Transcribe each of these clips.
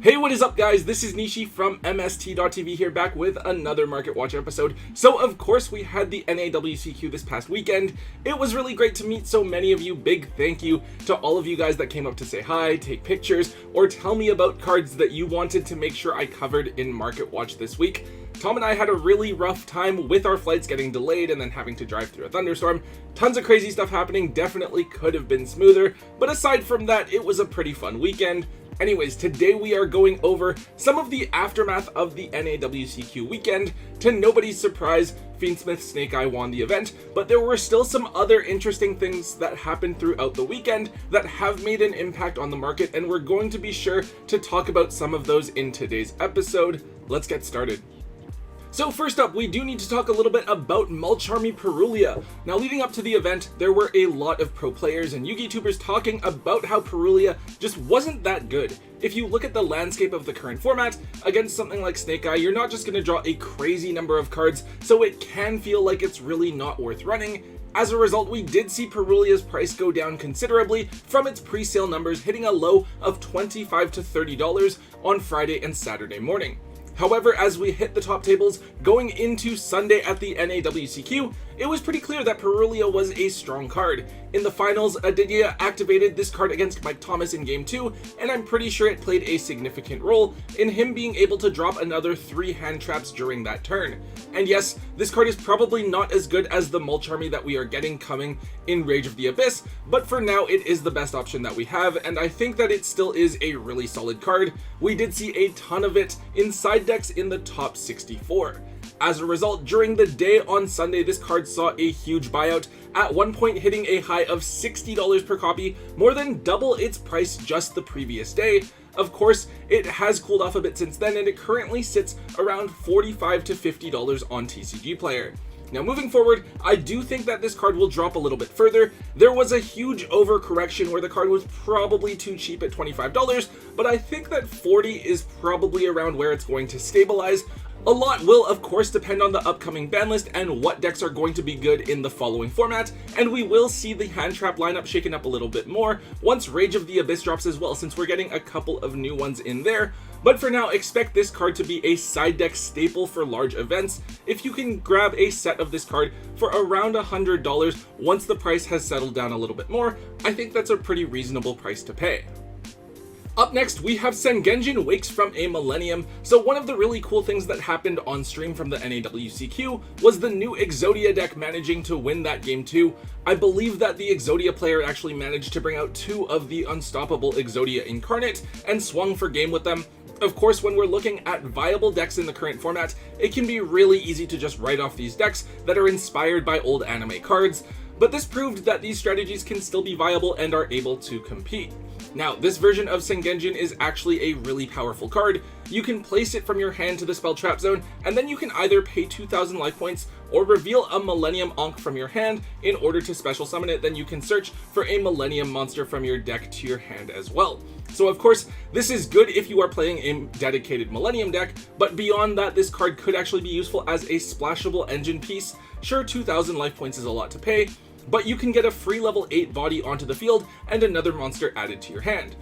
Hey, what is up guys? This is Nishi from MST.TV here, back with another Market Watch episode. So of course we had the NAWCQ this past weekend. It was really great to meet so many of you. Big thank you to all of you guys that came up to say hi, take pictures, or tell me about cards that you wanted to make sure I covered in Market Watch this week. Tom and I had a really rough time with our flights getting delayed and then having to drive through a thunderstorm. Tons of crazy stuff happening, definitely could have been smoother, but aside from that, it was a pretty fun weekend. Anyways, today we are going over some of the aftermath of the NAWCQ weekend. To nobody's surprise, Fiendsmith Snake Eye won the event, but there were still some other interesting things that happened throughout the weekend that have made an impact on the market, and we're going to be sure to talk about some of those in today's episode. Let's get started. So first up, we do need to talk a little bit about Mulcharmy Perulia. Now, leading up to the event, there were a lot of pro players and YugiTubers talking about how Perulia just wasn't that good. If you look at the landscape of the current format, against something like Snake Eye, you're not just going to draw a crazy number of cards, so it can feel like it's really not worth running. As a result, we did see Perulia's price go down considerably from its pre-sale numbers, hitting a low of $25 to $30 on Friday and Saturday morning. However, as we hit the top tables going into Sunday at the NAWCQ, it was pretty clear that Perulia was a strong card. In the finals, Aditya activated this card against Mike Thomas in Game 2, and I'm pretty sure it played a significant role in him being able to drop another 3 hand traps during that turn. And yes, this card is probably not as good as the Mulcharmy that we are getting coming in Rage of the Abyss, but for now it is the best option that we have, and I think that it still is a really solid card. We did see a ton of it in side decks in the top 64. As a result, during the day on Sunday, this card saw a huge buyout, at one point hitting a high of $60 per copy, more than double its price just the previous day. Of course, it has cooled off a bit since then, and it currently sits around $45 to $50 on TCG Player. Now, moving forward, I do think that this card will drop a little bit further. There was a huge overcorrection where the card was probably too cheap at $25, but I think that $40 is probably around where it's going to stabilize. A lot will, of course, depend on the upcoming ban list and what decks are going to be good in the following format, and we will see the hand trap lineup shaken up a little bit more once Rage of the Abyss drops as well, since we're getting a couple of new ones in there. But for now, expect this card to be a side deck staple for large events. If you can grab a set of this card for around $100 once the price has settled down a little bit more, I think that's a pretty reasonable price to pay. Up next, we have Sengenjin Wakes from a Millennium. So one of the really cool things that happened on stream from the NAWCQ was the new Exodia deck managing to win that game 2. I believe that the Exodia player actually managed to bring out 2 of the unstoppable Exodia Incarnate and swung for game with them. Of course, when we're looking at viable decks in the current format, it can be really easy to just write off these decks that are inspired by old anime cards, but this proved that these strategies can still be viable and are able to compete. Now, this version of Sengenjin is actually a really powerful card. You can place it from your hand to the spell trap zone, and then you can either pay 2,000 life points or reveal a Millennium Ankh from your hand in order to special summon it. Then you can search for a Millennium monster from your deck to your hand as well. So of course, this is good if you are playing a dedicated Millennium deck, but beyond that, this card could actually be useful as a splashable engine piece. Sure, 2,000 life points is a lot to pay, but you can get a free level 8 body onto the field and another monster added to your hand.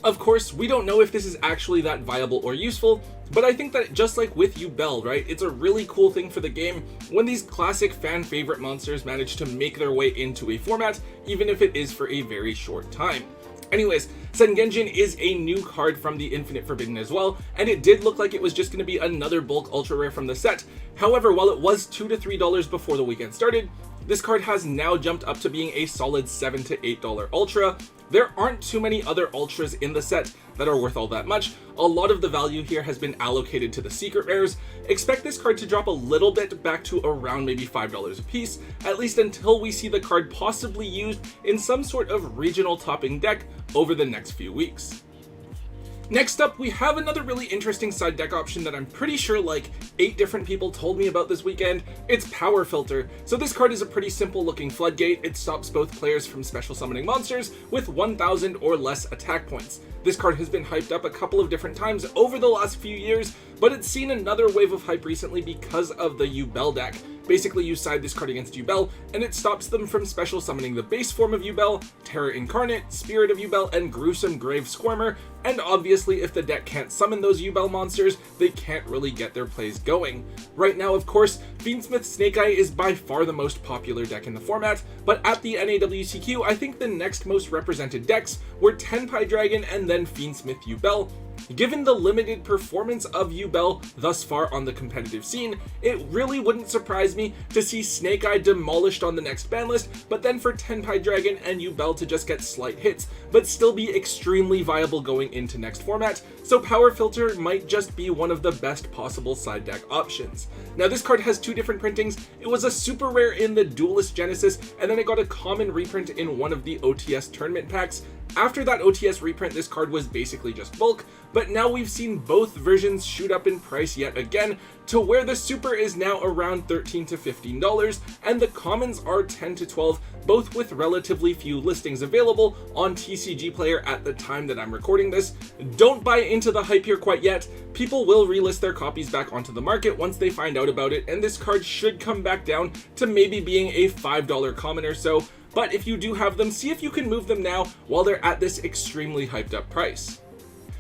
Of course, we don't know if this is actually that viable or useful, but I think that just like with Yubel, right, it's a really cool thing for the game when these classic fan favorite monsters manage to make their way into a format, even if it is for a very short time. Anyways, Sengenjin is a new card from the Infinite Forbidden as well, and it did look like it was just going to be another bulk ultra rare from the set. However, while it was $2 to $3 before the weekend started, this card has now jumped up to being a solid $7 to $8 ultra. There aren't too many other ultras in the set that are worth all that much. A lot of the value here has been allocated to the secret rares. Expect this card to drop a little bit back to around maybe $5 a piece, at least until we see the card possibly used in some sort of regional topping deck over the next few weeks. Next up, we have another really interesting side deck option that I'm pretty sure like 8 different people told me about this weekend. It's Power Filter. So this card is a pretty simple looking floodgate. It stops both players from special summoning monsters with 1,000 or less attack points. This card has been hyped up a couple of different times over the last few years, but it's seen another wave of hype recently because of the Yubel deck. Basically, you side this card against Yubel, and it stops them from special summoning the base form of Yubel, Terror Incarnate, Spirit of Yubel, and Gruesome Grave Squirmer, and obviously if the deck can't summon those Yubel monsters, they can't really get their plays going. Right now, of course, Fiendsmith Snake-Eye is by far the most popular deck in the format, but at the NAWCQ, I think the next most represented decks were Tenpai Dragon and then Fiendsmith Yubel. Given the limited performance of Yubel thus far on the competitive scene, it really wouldn't surprise me to see Snake-Eye demolished on the next ban list, but then for Tenpai Dragon and Yubel to just get slight hits, but still be extremely viable going into next format, so Power Filter might just be one of the best possible side deck options. Now this card has two different printings. It was a super rare in the Duelist Genesis, and then it got a common reprint in one of the OTS tournament packs. After that OTS reprint, this card was basically just bulk, but now we've seen both versions shoot up in price yet again, to where the super is now around $13 to $15, and the commons are $10 to $12, both with relatively few listings available on TCG Player at the time that I'm recording this. Don't buy into the hype here quite yet. People will relist their copies back onto the market once they find out about it, and this card should come back down to maybe being a $5 common or so. But if you do have them, see if you can move them now while they're at this extremely hyped up price.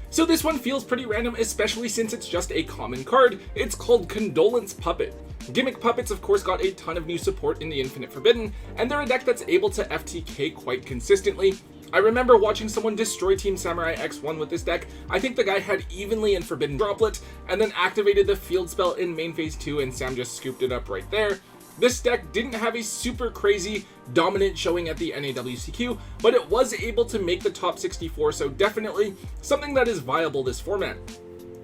So this one feels pretty random, especially since it's just a common card. It's called Condolence Puppet. Gimmick Puppets of course got a ton of new support in the Infinite Forbidden, and they're a deck that's able to FTK quite consistently. I remember watching someone destroy Team Samurai X1 with this deck. I think the guy had Evenly and Forbidden Droplet, and then activated the field spell in main phase 2, and Sam just scooped it up right there. This deck didn't have a super crazy dominant showing at the NAWCQ, but it was able to make the top 64, so definitely something that is viable this format.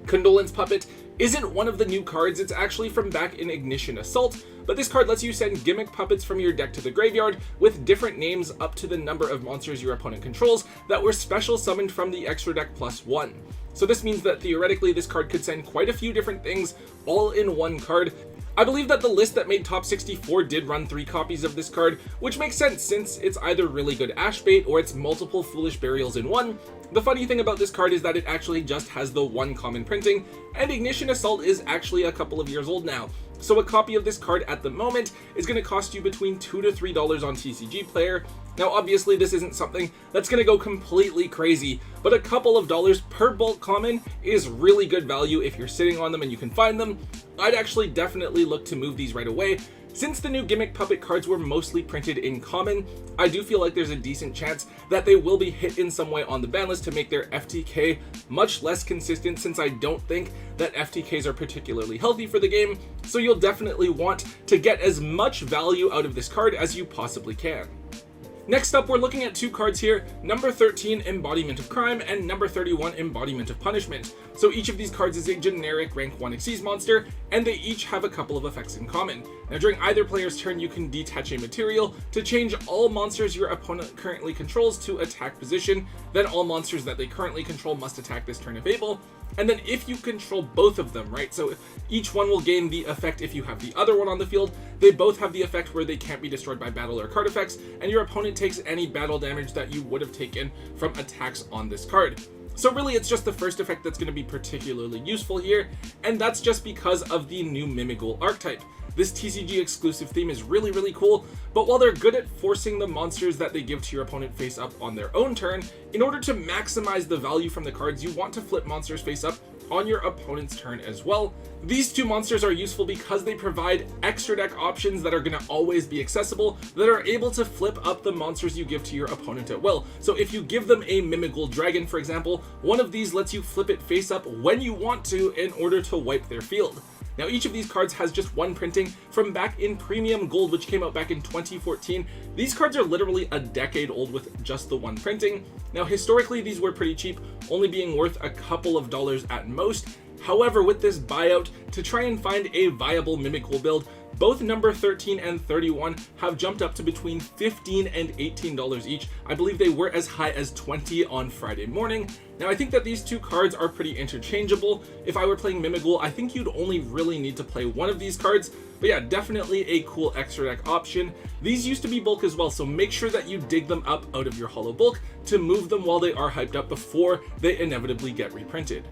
Condolence Puppet isn't one of the new cards, it's actually from back in Ignition Assault, but this card lets you send gimmick puppets from your deck to the graveyard with different names up to the number of monsters your opponent controls that were special summoned from the extra deck +1. So this means that theoretically this card could send quite a few different things all in one card. I believe that the list that made top 64 did run 3 copies of this card, which makes sense since it's either really good Ash bait or it's multiple Foolish Burials in one. The funny thing about this card is that it actually just has the one common printing, and Ignition Assault is actually a couple of years old now. So a copy of this card at the moment is going to cost you between $2 to $3 on TCG Player. Now obviously this isn't something that's going to go completely crazy, but a couple of dollars per bulk common is really good value if you're sitting on them and you can find them. I'd actually definitely look to move these right away. Since the new Gimmick Puppet cards were mostly printed in common, I do feel like there's a decent chance that they will be hit in some way on the ban list to make their FTK much less consistent, since I don't think that FTKs are particularly healthy for the game, so you'll definitely want to get as much value out of this card as you possibly can. Next up, we're looking at 2 cards here, number 13 Embodiment of Crime and number 31 Embodiment of Punishment. So each of these cards is a generic rank 1 Xyz monster, and they each have a couple of effects in common. Now during either player's turn, you can detach a material to change all monsters your opponent currently controls to attack position, then all monsters that they currently control must attack this turn if able, and then if you control both of them, right, so each one will gain the effect if you have the other one on the field. They both have the effect where they can't be destroyed by battle or card effects, and your opponent takes any battle damage that you would have taken from attacks on this card. So really it's just the first effect that's going to be particularly useful here, and that's just because of the new Mimigul archetype. This TCG exclusive theme is really cool, but while they're good at forcing the monsters that they give to your opponent face up on their own turn, in order to maximize the value from the cards, you want to flip monsters face up on your opponent's turn as well. These 2 monsters are useful because they provide extra deck options that are going to always be accessible, that are able to flip up the monsters you give to your opponent at will. So if you give them a Mimigul Dragon, for example, one of these lets you flip it face up when you want to in order to wipe their field. Now each of these cards has just one printing from back in Premium Gold, which came out back in 2014. These cards are literally a decade old with just the one printing. Now historically these were pretty cheap, only being worth a couple of dollars at most. However, with this buyout, to try and find a viable Mimikul build, both number 13 and 31 have jumped up to between $15 and $18 each. I believe they were as high as $20 on Friday morning. Now I think that these 2 cards are pretty interchangeable. If I were playing Mimigul, I think you'd only really need to play one of these cards, but yeah, definitely a cool extra deck option. These used to be bulk as well, so make sure that you dig them up out of your hollow bulk to move them while they are hyped up before they inevitably get reprinted.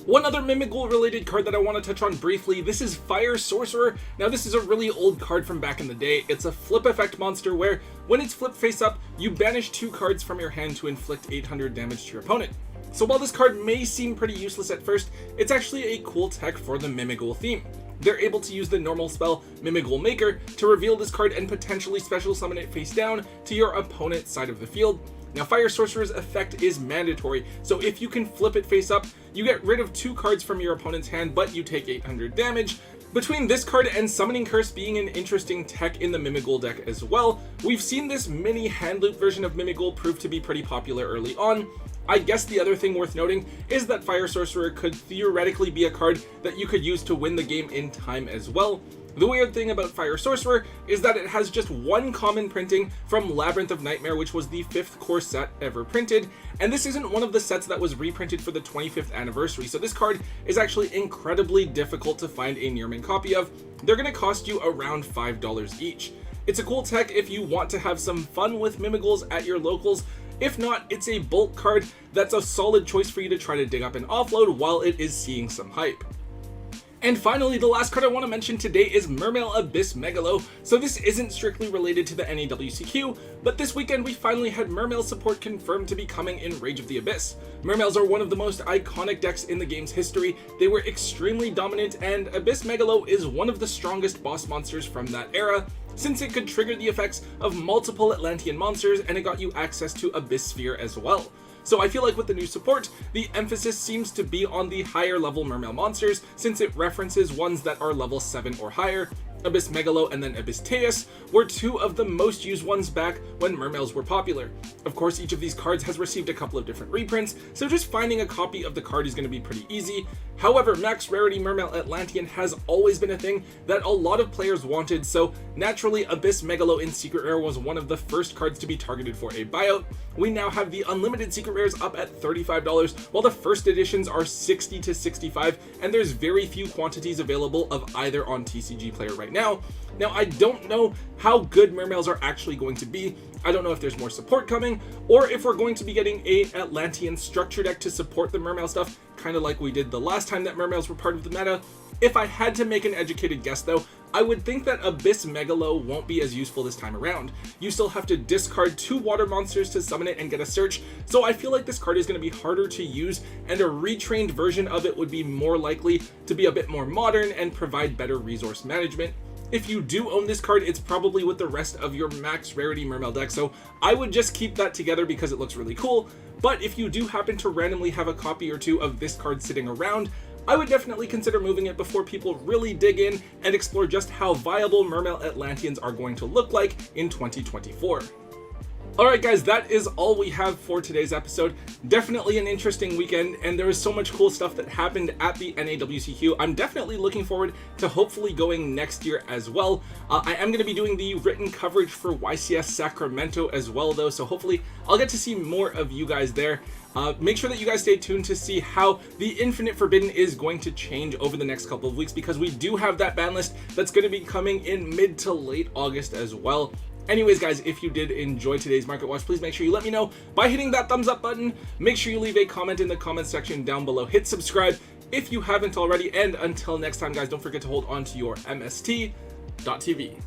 One other Mimigul related card that I want to touch on briefly, this is Fire Sorcerer. Now this is a really old card from back in the day. It's a flip effect monster where when it's flipped face up, you banish 2 cards from your hand to inflict 800 damage to your opponent. So while this card may seem pretty useless at first, it's actually a cool tech for the Mimighoul theme. They're able to use the normal spell Mimighoul Maker to reveal this card and potentially special summon it face down to your opponent's side of the field. Now, Fire Sorcerer's effect is mandatory, so if you can flip it face up, you get rid of 2 cards from your opponent's hand, but you take 800 damage. Between this card and Summoning Curse being an interesting tech in the Mimighoul deck as well, we've seen this mini hand loop version of Mimighoul prove to be pretty popular early on. I guess the other thing worth noting is that Fire Sorcerer could theoretically be a card that you could use to win the game in time as well. The weird thing about Fire Sorcerer is that it has just 1 common printing from Labyrinth of Nightmare, which was the 5th core set ever printed, and this isn't one of the sets that was reprinted for the 25th anniversary, so this card is actually incredibly difficult to find a near mint copy of. They're going to cost you around $5 each. It's a cool tech if you want to have some fun with Mimighouls at your locals. If not, it's a bulk card that's a solid choice for you to try to dig up and offload while it is seeing some hype. And finally, the last card I want to mention today is Mermail Abyss Megalo. So this isn't strictly related to the NAWCQ, but this weekend we finally had Mermail support confirmed to be coming in Rage of the Abyss. Mermails are one of the most iconic decks in the game's history. They were extremely dominant, and Abyss Megalo is one of the strongest boss monsters from that era, since it could trigger the effects of multiple Atlantean monsters, and it got you access to Abyss Sphere as well. So I feel like with the new support, the emphasis seems to be on the higher level Mermail monsters, since it references ones that are level 7 or higher. Abyss Megalo and then Abyss Teus were 2 of the most used ones back when Mermails were popular. Of course, each of these cards has received a couple of different reprints, so just finding a copy of the card is going to be pretty easy. However, max rarity Mermail Atlantean has always been a thing that a lot of players wanted, so naturally Abyss Megalo in Secret Rare was one of the first cards to be targeted for a buyout. We now have the unlimited Secret Rares up at $35, while the first editions are $60 to $65, and there's very few quantities available of either on TCG Player right now. Now, I don't know how good Mermails are actually going to be. I don't know if there's more support coming, or if we're going to be getting a Atlantean structure deck to support the Mermail stuff, kind of like we did the last time that Mermails were part of the meta. If I had to make an educated guess though, I would think that Abyss Megalo won't be as useful this time around. You still have to discard 2 water monsters to summon it and get a search, so I feel like this card is going to be harder to use, and a retrained version of it would be more likely to be a bit more modern and provide better resource management. If you do own this card, it's probably with the rest of your max rarity Mermail deck, so I would just keep that together because it looks really cool. But if you do happen to randomly have a copy or 2 of this card sitting around, I would definitely consider moving it before people really dig in and explore just how viable Mermail Atlanteans are going to look like in 2024. Alright guys, that is all we have for today's episode. Definitely an interesting weekend, and there was so much cool stuff that happened at the NAWCQ. I'm definitely looking forward to hopefully going next year as well. I am going to be doing the written coverage for YCS Sacramento as well though, so hopefully I'll get to see more of you guys there. Make sure that you guys stay tuned to see how the Infinite Forbidden is going to change over the next couple of weeks, because we do have that ban list that's going to be coming in mid to late August as well. Anyways guys, if you did enjoy today's Market Watch, please make sure you let me know by hitting that thumbs up button. Make sure you leave a comment in the comment section down below. Hit subscribe if you haven't already, and until next time guys, don't forget to hold on to your MST.TV.